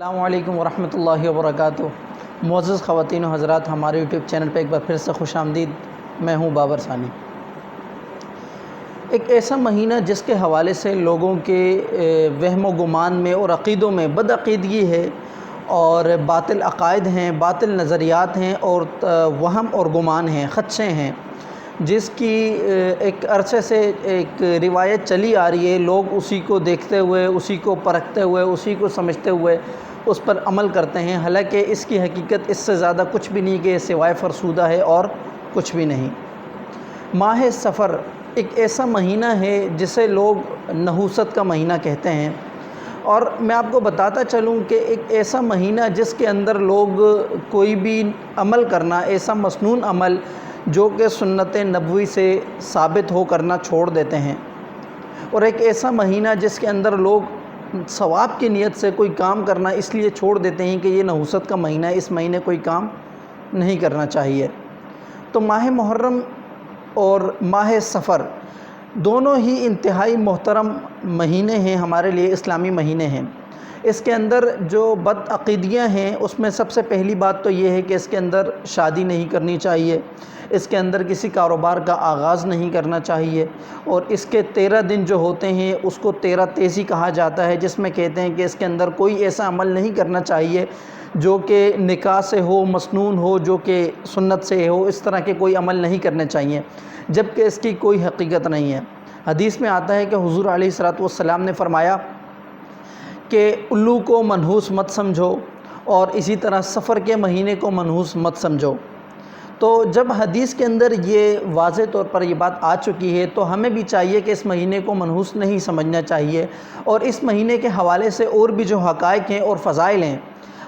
السلام علیکم ورحمۃ اللہ وبرکاتہ۔ معزز خواتین و حضرات، ہمارے یوٹیوب چینل پہ ایک بار پھر سے خوش آمدید۔ میں ہوں بابر ثانی۔ ایک ایسا مہینہ جس کے حوالے سے لوگوں کے وہم و گمان میں اور عقیدوں میں بدعقیدگی ہے اور باطل عقائد ہیں، باطل نظریات ہیں اور وہم اور گمان ہیں، خدشے ہیں، جس کی ایک عرصے سے ایک روایت چلی آ رہی ہے۔ لوگ اسی کو دیکھتے ہوئے، اسی کو پرکھتے ہوئے، اسی کو سمجھتے ہوئے اس پر عمل کرتے ہیں، حالانکہ اس کی حقیقت اس سے زیادہ کچھ بھی نہیں کہ سوائے فرسودہ ہے اور کچھ بھی نہیں۔ ماہ سفر ایک ایسا مہینہ ہے جسے لوگ نحوست کا مہینہ کہتے ہیں، اور میں آپ کو بتاتا چلوں کہ ایک ایسا مہینہ جس کے اندر لوگ کوئی بھی عمل کرنا، ایسا مسنون عمل جو کہ سنت نبوی سے ثابت ہو کرنا چھوڑ دیتے ہیں، اور ایک ایسا مہینہ جس کے اندر لوگ ثواب کی نیت سے کوئی کام کرنا اس لیے چھوڑ دیتے ہیں کہ یہ نحوست کا مہینہ ہے، اس مہینے کوئی کام نہیں کرنا چاہیے۔ تو ماہ محرم اور ماہ سفر دونوں ہی انتہائی محترم مہینے ہیں، ہمارے لیے اسلامی مہینے ہیں۔ اس کے اندر جو بدعقیدیاں ہیں اس میں سب سے پہلی بات تو یہ ہے کہ اس کے اندر شادی نہیں کرنی چاہیے، اس کے اندر کسی کاروبار کا آغاز نہیں کرنا چاہیے، اور اس کے 13 دن جو ہوتے ہیں اس کو 13 تیزی کہا جاتا ہے، جس میں کہتے ہیں کہ اس کے اندر کوئی ایسا عمل نہیں کرنا چاہیے جو کہ نکاح سے ہو، مسنون ہو، جو کہ سنت سے ہو، اس طرح کے کوئی عمل نہیں کرنے چاہیے، جبکہ اس کی کوئی حقیقت نہیں ہے۔ حدیث میں آتا ہے کہ حضور علیہ الصلوۃ والسلام نے فرمایا کہ الو کو منحوس مت سمجھو، اور اسی طرح سفر کے مہینے کو منحوس مت سمجھو۔ تو جب حدیث کے اندر یہ واضح طور پر یہ بات آ چکی ہے تو ہمیں بھی چاہیے کہ اس مہینے کو منحوس نہیں سمجھنا چاہیے، اور اس مہینے کے حوالے سے اور بھی جو حقائق ہیں اور فضائل ہیں،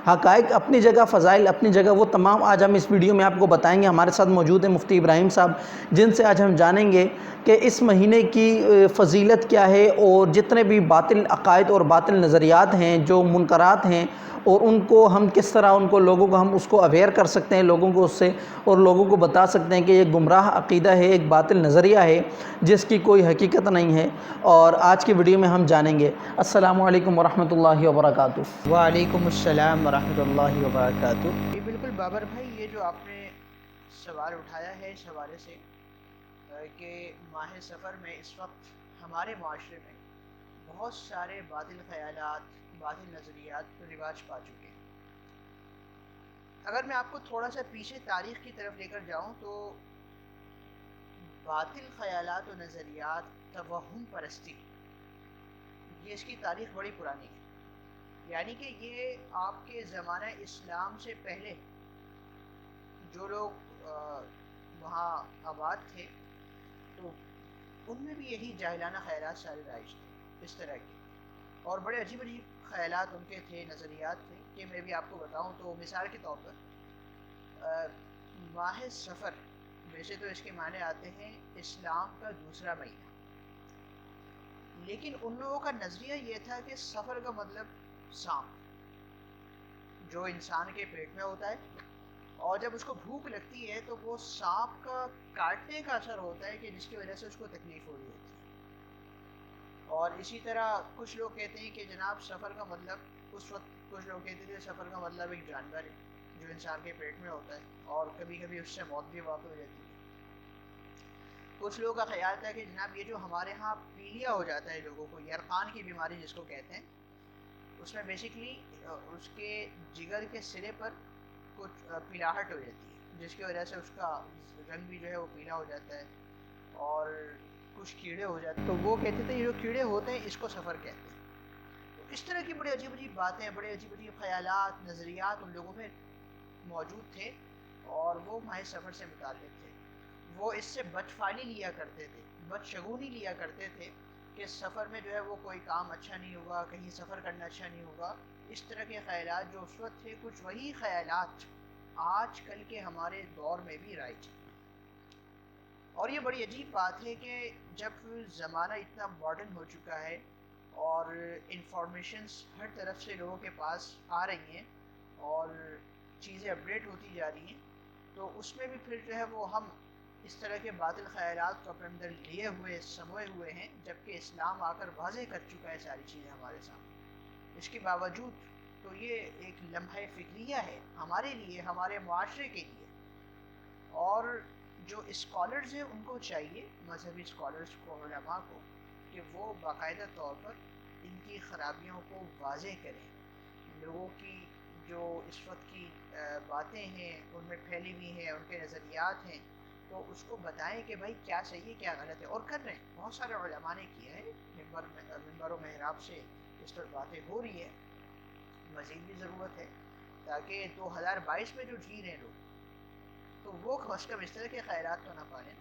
حقائق اپنی جگہ، فضائل اپنی جگہ، وہ تمام آج ہم اس ویڈیو میں آپ کو بتائیں گے۔ ہمارے ساتھ موجود ہیں مفتی ابراہیم صاحب، جن سے آج ہم جانیں گے کہ اس مہینے کی فضیلت کیا ہے، اور جتنے بھی باطل عقائد اور باطل نظریات ہیں، جو منکرات ہیں، اور ان کو ہم کس طرح لوگوں کو ہم اس کو اویئر کر سکتے ہیں، لوگوں کو اس سے، اور لوگوں کو بتا سکتے ہیں کہ یہ گمراہ عقیدہ ہے، ایک باطل نظریہ ہے جس کی کوئی حقیقت نہیں ہے، اور آج کی ویڈیو میں ہم جانیں گے۔ السلام علیکم ورحمۃ اللہ وبرکاتہ۔ وعلیکم السلام ورحمۃ اللہ وبرکاتہ۔ جی بالکل بابر بھائی، یہ جو آپ نے سوال اٹھایا ہے اس حوالے سے کہ ماہ سفر میں اس وقت ہمارے معاشرے میں بہت سارے باطل خیالات، باطل نظریات رواج پا چکے ہیں۔ اگر میں آپ کو تھوڑا سا پیچھے تاریخ کی طرف لے کر جاؤں تو باطل خیالات و نظریات، توہم پرستی، یہ اس کی تاریخ بڑی پرانی ہے۔ یعنی کہ یہ آپ کے زمانہ اسلام سے پہلے جو لوگ وہاں آباد تھے تو ان میں بھی یہی جاہلانہ خیالات سارے رائج تھے، اس طرح کے، اور بڑے عجیب عجیب خیالات ان کے تھے، نظریات تھے، کہ میں بھی آپ کو بتاؤں تو مثال کے طور پر ماہ سفر، ویسے تو اس کے معنی آتے ہیں اسلام کا دوسرا مہینہ، لیکن ان لوگوں کا نظریہ یہ تھا کہ سفر کا مطلب سانپ جو انسان کے پیٹ میں ہوتا ہے، اور جب اس کو بھوک لگتی ہے تو وہ سانپ کا کاٹنے کا اثر ہوتا ہے کہ جس کی وجہ سے اس کو تکلیف ہو رہی ہوتی ہے۔ اور اسی طرح کچھ لوگ کہتے ہیں کہ جناب سفر کا مطلب، اس وقت کچھ لوگ کہتے تھے سفر کا مطلب ایک جانور ہے جو انسان کے پیٹ میں ہوتا ہے، اور کبھی کبھی اس سے موت بھی واقع ہو جاتی ہے۔ کچھ لوگوں کا خیال تھا کہ جناب یہ جو ہمارے ہاں پیلیا ہو جاتا ہے لوگوں کو، یرقان کی بیماری جس کو کہتے ہیں، اس میں بیسیکلی اس کے جگر کے سرے پر کچھ پیلاہٹ ہو جاتی ہے، جس کی وجہ سے اس کا رنگ بھی جو ہے وہ پیلا ہو جاتا ہے، اور کچھ کیڑے ہو جاتے ہیں، تو وہ کہتے تھے یہ جو کیڑے ہوتے ہیں اس کو سفر کہتے ہیں۔ تو اس طرح کی بڑی عجیب عجیب باتیں، بڑے عجیب عجیب خیالات، نظریات ان لوگوں میں موجود تھے، اور وہ ماہ سفر سے متعلق تھے۔ وہ اس سے بدفعلی لیا کرتے تھے، بدشگونی لیا کرتے تھے کہ سفر میں جو ہے وہ کوئی کام اچھا نہیں ہوگا، کہیں سفر کرنا اچھا نہیں ہوگا۔ اس طرح کے خیالات جو اس وقت تھے، کچھ وہی خیالات آج کل کے ہمارے دور میں بھی رائج ہیں۔ اور یہ بڑی عجیب بات ہے کہ جب زمانہ اتنا ماڈرن ہو چکا ہے اور انفارمیشنز ہر طرف سے لوگوں کے پاس آ رہی ہیں اور چیزیں اپڈیٹ ہوتی جا رہی ہیں، تو اس میں بھی پھر جو ہے وہ ہم اس طرح کے باطل خیالات کو اپنے اندر لیے ہوئے، سموئے ہوئے ہیں، جبکہ اسلام آ کر واضح کر چکا ہے ساری چیزیں ہمارے سامنے۔ اس کے باوجود تو یہ ایک لمحہ فکریہ ہے ہمارے لیے، ہمارے معاشرے کے لیے. اور جو اسکالرز ہیں ان کو چاہیے، مذہبی اسکالرز کو، علماء کو، کہ وہ باقاعدہ طور پر ان کی خرابیوں کو واضح کریں. لوگوں کی جو اس وقت کی باتیں ہیں ان میں پھیلی ہوئی ہیں، ان کے نظریات ہیں، تو اس کو بتائیں کہ بھائی کیا صحیح ہے کیا غلط ہے. اور کر رہے ہیں، بہت سارے علماء نے کیا ہے، منبر و محراب سے اس پر باتیں ہو رہی ہیں. مزید بھی ضرورت ہے تاکہ 2022 میں جو جی رہے ہیں لوگ، تو وہ کم از کم اس طرح کے خیالات تو نہ پائیں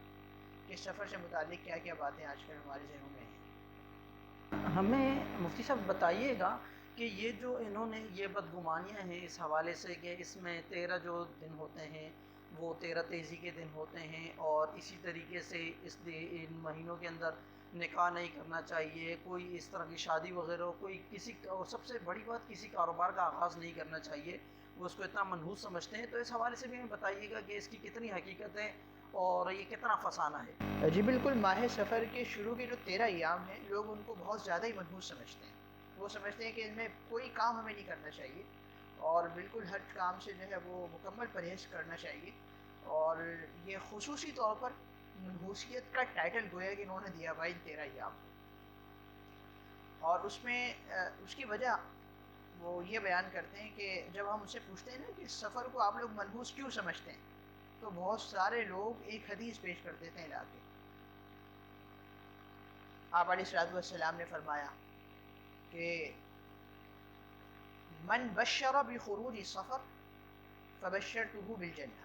کہ سفر سے متعلق کیا کیا باتیں آج کل ہمارے ذہنوں میں ہیں. ہمیں مفتی صاحب بتائیے گا کہ یہ جو انہوں نے یہ بدگمانیاں ہیں اس حوالے سے کہ اس میں 13 جو دن ہوتے ہیں وہ 13 تیزی کے دن ہوتے ہیں، اور اسی طریقے سے ان مہینوں کے اندر نکاح نہیں کرنا چاہیے، کوئی اس طرح کی شادی وغیرہ، کوئی کسی، اور سب سے بڑی بات کسی کاروبار کا آغاز نہیں کرنا چاہیے، وہ اس کو اتنا منحوس سمجھتے ہیں. تو اس حوالے سے بھی ہمیں بتائیے گا کہ اس کی کتنی حقیقت ہے اور یہ کتنا فسانہ ہے. جی بالکل، ماہ سفر کے شروع کے جو 13 ایام ہیں لوگ ان کو بہت زیادہ ہی منحوس سمجھتے ہیں. وہ سمجھتے ہیں کہ ان میں کوئی کام ہمیں نہیں کرنا چاہیے، اور بالکل ہر کام سے جو ہے وہ مکمل پرہیز کرنا چاہیے. اور یہ خصوصی طور پر منحوسیت کا ٹائٹل گویا کہ انہوں نے دیا بھائی 13 ایام. اور اس میں اس کی وجہ وہ یہ بیان کرتے ہیں کہ جب ہم ان سے پوچھتے ہیں نا کہ سفر کو آپ لوگ منحوس کیوں سمجھتے ہیں، تو بہت سارے لوگ ایک حدیث پیش کر دیتے ہیں لا کے. آپ علیہ الصلوۃ والسلام نے فرمایا کہ من بشر بخروج سفر فبشرته بالجنہ.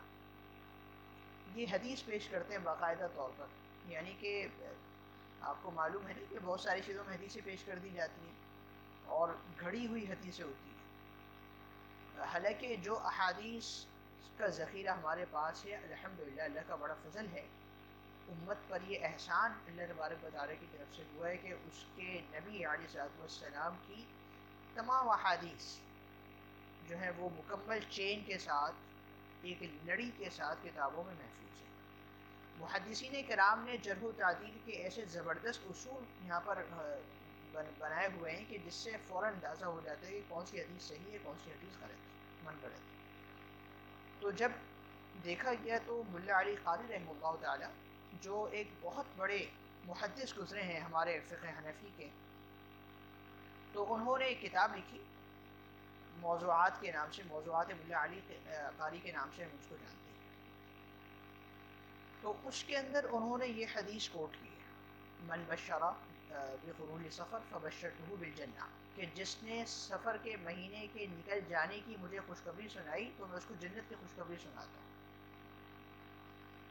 یہ حدیث پیش کرتے ہیں باقاعدہ طور پر. یعنی کہ آپ کو معلوم ہے کہ بہت ساری چیزوں میں حدیثیں پیش کر دی جاتی ہیں اور گھڑی ہوئی حدیثیں ہوتی ہیں. حالانکہ جو احادیث کا ذخیرہ ہمارے پاس ہے الحمدللہ، اللہ کا بڑا فضل ہے، امت پر یہ احسان اللہ تبارک و تعالیٰ کی طرف سے ہوا ہے کہ اس کے نبی علیہ الصلوۃ والسلام کی تمام احادیث جو ہیں وہ مکمل چین کے ساتھ، ایک لڑی کے ساتھ کتابوں میں محفوظ ہے. محدثین کرام نے جرح و تعدیل کے ایسے زبردست اصول یہاں پر بنائے ہوئے ہیں کہ جس سے فوراً اندازہ ہو جاتا ہے کہ کون سی حدیث صحیح ہے، کون سی حدیث غلط ہے، من غلط ہے. تو جب دیکھا گیا تو ملا علی قاری رحمہ اللہ تعالیٰ جو ایک بہت بڑے محدث گزرے ہیں ہمارے فقہ حنفی کے، تو انہوں نے ایک کتاب لکھی موضوعات کے نام سے، موضوعات ملا علی قاری کے نام سے ہم اس کو جانتے ہیں. تو اس کے اندر انہوں نے یہ حدیث کوٹ کی ہے، من بشرا بخروج سفر فبشرته بالجنہ، کہ جس نے سفر کے مہینے کے نکل جانے کی مجھے خوشخبری سنائی تو میں اس کو جنت کی خوشخبری سناتا ہوں.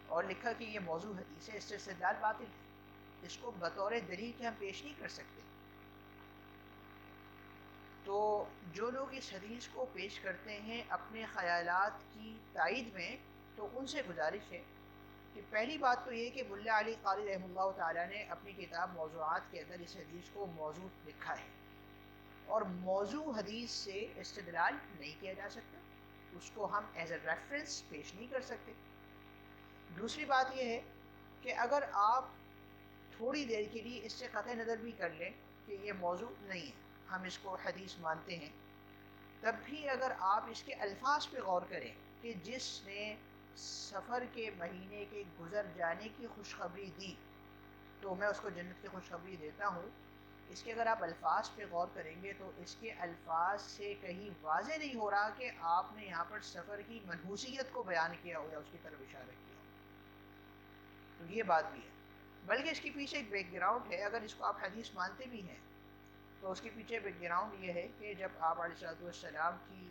اور لکھا کہ یہ موضوع حدیث ہے، اس سے استدلال باطل ہے، اس کو بطور دلیل کے ہم پیش نہیں کر سکتے. تو جو لوگ اس حدیث کو پیش کرتے ہیں اپنے خیالات کی تائید میں، تو ان سے گزارش ہے کہ پہلی بات تو یہ کہ ملا علی قاری رحمہ اللہ تعالیٰ نے اپنی کتاب موضوعات کے اندر اس حدیث کو موضوع لکھا ہے، اور موضوع حدیث سے استدلال نہیں کیا جا سکتا، اس کو ہم ایز اے ریفرنس پیش نہیں کر سکتے. دوسری بات یہ ہے کہ اگر آپ تھوڑی دیر کے لیے اس سے قطع نظر بھی کر لیں کہ یہ موضوع نہیں ہے، ہم اس کو حدیث مانتے ہیں، تب بھی اگر آپ اس کے الفاظ پہ غور کریں کہ جس نے سفر کے مہینے کے گزر جانے کی خوشخبری دی تو میں اس کو جنت کی خوشخبری دیتا ہوں، اس کے اگر آپ الفاظ پہ غور کریں گے تو اس کے الفاظ سے کہیں واضح نہیں ہو رہا کہ آپ نے یہاں پر سفر کی منحوسیت کو بیان کیا ہو یا اس کی طرف اشارہ کیا ہو. تو یہ بات بھی ہے، بلکہ اس کے پیچھے ایک بیک گراؤنڈ ہے. اگر اس کو آپ حدیث مانتے بھی ہیں تو اس کے پیچھے بیک گراؤنڈ یہ ہے کہ جب آپ علیہ الصلوۃ والسلام کی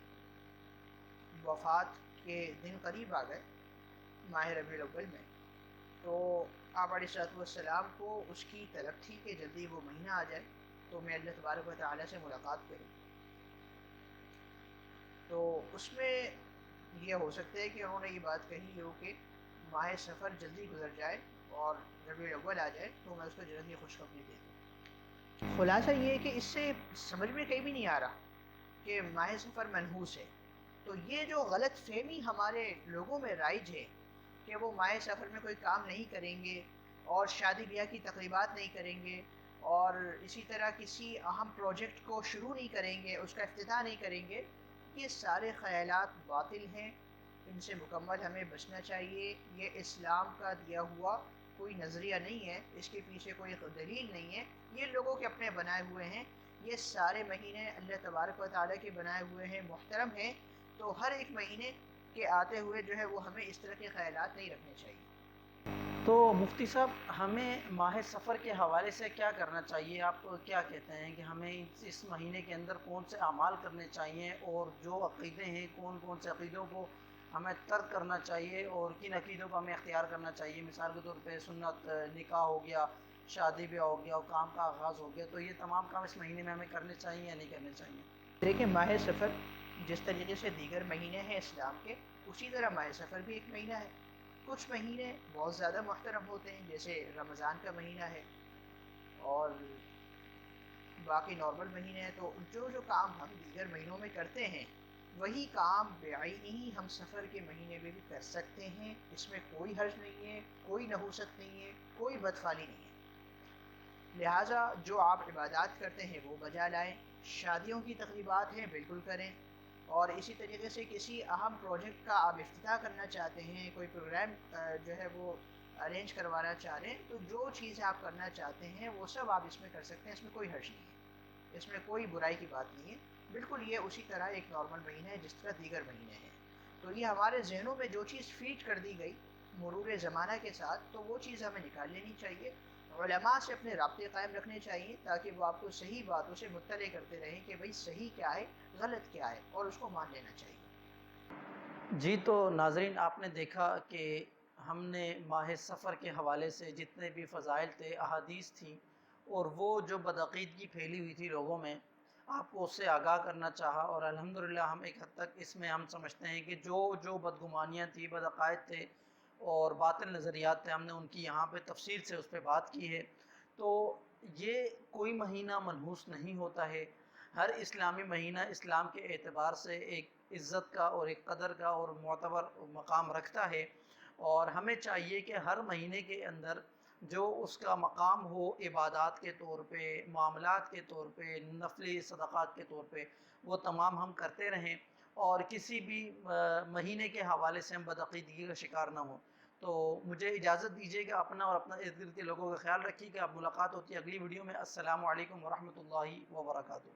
وفات کے دن قریب آ گئے ماہ ربیع الاول میں، تو آپ علیہ الصلوۃ والسلام کو اس کی طلب تھی کہ جلدی وہ مہینہ آ جائے تو میں اللہ تبارک و تعالیٰ سے ملاقات کروں. تو اس میں یہ ہو سکتا ہے کہ انہوں نے یہ بات کہی ہو کہ ماہ سفر جلدی گزر جائے اور ربیع الاول آ جائے تو میں اس کو جلدی خوشخبری دے دوں. خلاصہ یہ ہے کہ اس سے سمجھ میں کہیں بھی نہیں آ رہا کہ ماہ سفر منحوس ہے. تو یہ جو غلط فہمی ہمارے لوگوں میں رائج ہے کہ وہ ماہ سفر میں کوئی کام نہیں کریں گے اور شادی بیاہ کی تقریبات نہیں کریں گے اور اسی طرح کسی اہم پروجیکٹ کو شروع نہیں کریں گے، اس کا افتتاح نہیں کریں گے، یہ سارے خیالات باطل ہیں، ان سے مکمل ہمیں بچنا چاہیے۔ یہ اسلام کا دیا ہوا کوئی نظریہ نہیں ہے، اس کے پیچھے کوئی دلیل نہیں ہے، یہ لوگوں کے اپنے بنائے ہوئے ہیں۔ یہ سارے مہینے اللہ تبارک و تعالیٰ کے بنائے ہوئے ہیں، محترم ہیں، تو ہر ایک مہینے کے آتے ہوئے جو ہے وہ ہمیں اس طرح کے خیالات نہیں رکھنے چاہیے۔ تو مفتی صاحب، ہمیں ماہ سفر کے حوالے سے کیا کرنا چاہیے؟ آپ کیا کہتے ہیں کہ ہمیں اس مہینے کے اندر کون سے اعمال کرنے چاہیے، اور جو عقیدے ہیں کون کون سے عقیدوں کو ہمیں ترک کرنا چاہیے اور کن عقیدوں کو ہمیں اختیار کرنا چاہیے؟ مثال کے طور پہ سنت، نکاح ہو گیا، شادی بیاہ ہو گیا اور کام کا آغاز ہو گیا، تو یہ تمام کام اس مہینے میں ہمیں کرنے چاہیے یا نہیں کرنے چاہیے؟ دیکھیں، ماہ سفر جس طریقے سے دیگر مہینے ہیں اسلام کے، اسی طرح ماہ سفر بھی ایک مہینہ ہے۔ کچھ مہینے بہت زیادہ محترم ہوتے ہیں، جیسے رمضان کا مہینہ ہے، اور باقی نارمل مہینے ہیں۔ تو جو کام ہم دیگر مہینوں میں کرتے ہیں وہی کام بعینی ہی ہم سفر کے مہینے میں بھی کر سکتے ہیں، اس میں کوئی حرج نہیں ہے، کوئی نحوست نہیں ہے، کوئی بدفعلی نہیں ہے۔ لہٰذا جو آپ عبادات کرتے ہیں وہ بجا لائیں، شادیوں کی تقریبات ہیں بالکل کریں، اور اسی طریقے سے کسی اہم پروجیکٹ کا آپ افتتاح کرنا چاہتے ہیں، کوئی پروگرام جو ہے وہ ارینج کروانا چاہ رہے ہیں، تو جو چیزیں آپ کرنا چاہتے ہیں وہ سب آپ اس میں کر سکتے ہیں، اس میں کوئی حرج نہیں ہے، اس میں کوئی برائی کی بات نہیں ہے، بالکل یہ اسی طرح ایک نارمل مہینہ ہے جس طرح دیگر مہینے ہیں۔ تو یہ ہمارے ذہنوں میں جو چیز فیڈ کر دی گئی مرور زمانہ کے ساتھ، تو وہ چیز ہمیں نکال لینی چاہیے، علماء سے اپنے رابطے قائم رکھنے چاہیے، تاکہ وہ آپ کو صحیح باتوں سے مطلع کرتے رہیں کہ بھئی صحیح کیا ہے، غلط کیا ہے، اور اس کو مان لینا چاہیے۔ جی، تو ناظرین، آپ نے دیکھا کہ ہم نے ماہ سفر کے حوالے سے جتنے بھی فضائل تھے، احادیث تھیں، اور وہ جو بدعقیدگی پھیلی ہوئی تھی لوگوں میں، آپ کو اس سے آگاہ کرنا چاہا، اور الحمدللہ ہم ایک حد تک اس میں ہم سمجھتے ہیں کہ جو بدگمانیاں تھیں، بدعقائد تھے اور باطل نظریات تھے، ہم نے ان کی یہاں پہ تفصیل سے اس پہ بات کی ہے۔ تو یہ کوئی مہینہ منحوس نہیں ہوتا ہے، ہر اسلامی مہینہ اسلام کے اعتبار سے ایک عزت کا اور ایک قدر کا اور معتبر مقام رکھتا ہے، اور ہمیں چاہیے کہ ہر مہینے کے اندر جو اس کا مقام ہو، عبادات کے طور پہ، معاملات کے طور پہ، نفلی صدقات کے طور پہ، وہ تمام ہم کرتے رہیں، اور کسی بھی مہینے کے حوالے سے ہم بدعقیدگی کا شکار نہ ہوں۔ تو مجھے اجازت دیجیے گا، اپنا اور اپنا ارد گرد کے لوگوں کا خیال رکھیے گا۔ اب ملاقات ہوتی ہے اگلی ویڈیو میں۔ السلام علیکم ورحمۃ اللہ وبرکاتہ۔